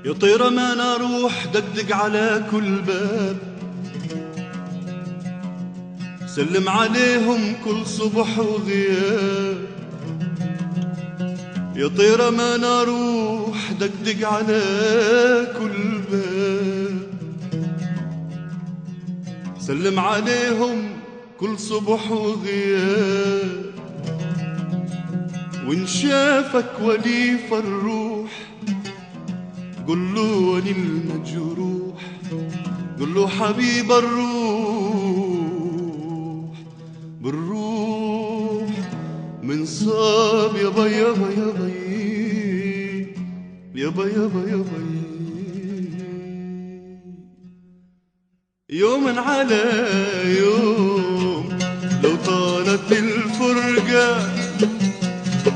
يا طيرة ما أنا أروح دقدق على كل باب، سلم عليهم كل صبح وغياب. يا طيرة ما أنا أروح دقدق على كل باب، سلم عليهم كل صبح وغياب. وإن شافك وليف الروح قل له ولي المجروح، قل له حبيب الروح بالروح من صاب يابا يابا يابا يابا يابا يابا يوما على يوم لو طالت الفرقة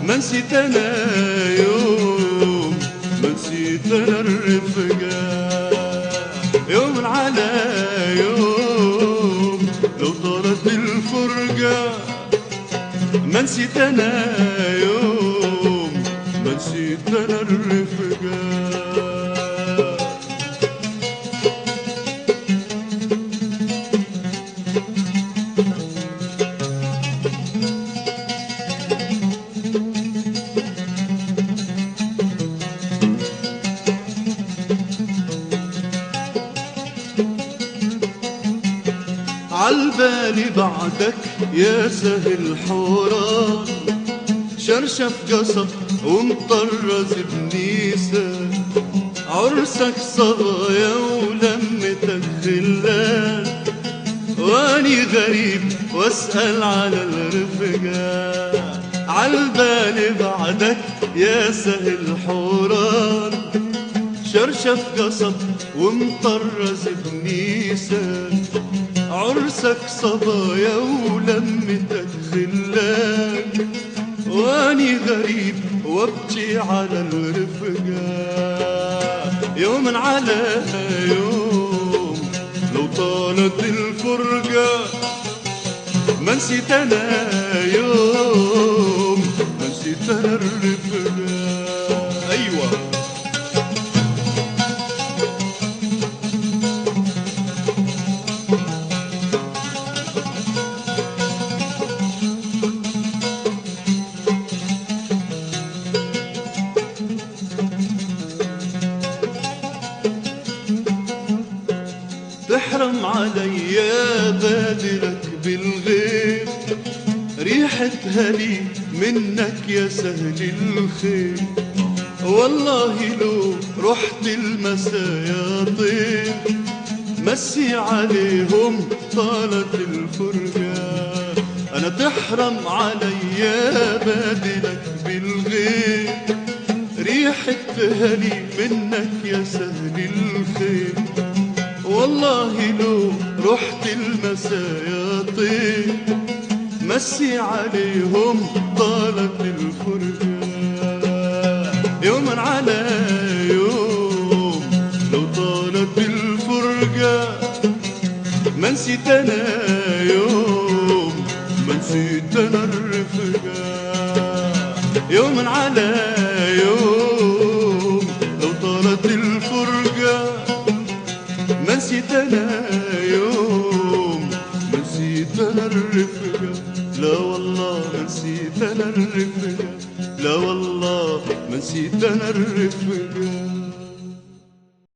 ما نسيت انا يوم، ما نسيت انا الرفقة. يوم على يوم لو طالت الفرقة ما نسيت انا يوم، ما نسيت انا الرفقة. عالبالي بعدك يا سهل حوران، شرشف قصب ومطرز بنيسة، عرسك صبايا ولمتك خلان، واني غريب واسأل على الرفقة. عالبالي بعدك يا سهل حوران، شرشف قصب ومطرز بنيسة، عرسك صبايا ولمتك خلان، واني غريب وابكي على الرفقة. يوم على يوم لو طالت الفرقة ما نسيت انا يوم، ما نسيت انا الرفقة. ايوه تحرم عليا بادرك بالغير، ريحتها لي منك يا سهل الخير. والله لو رحت المسايا طير مسي عليهم طالت الفرقة. أنا تحرم عليا بادرك بالغير، ريحتها لي منك يا سهل الخير. والله لو رحت المسايا طير مسي عليهم طالت الفرقة. يوما على يوم لو طالت الفرقة ما نسيت انا يوم، ما نسيت انا الرفقة. يوما على يوم لو طالت الفرقة ما نسيت انا يوم، ما نسيت انا الرفقة. لا والله ما نسيت انا الرفقة، لا والله ما نسيت انا الرفقة.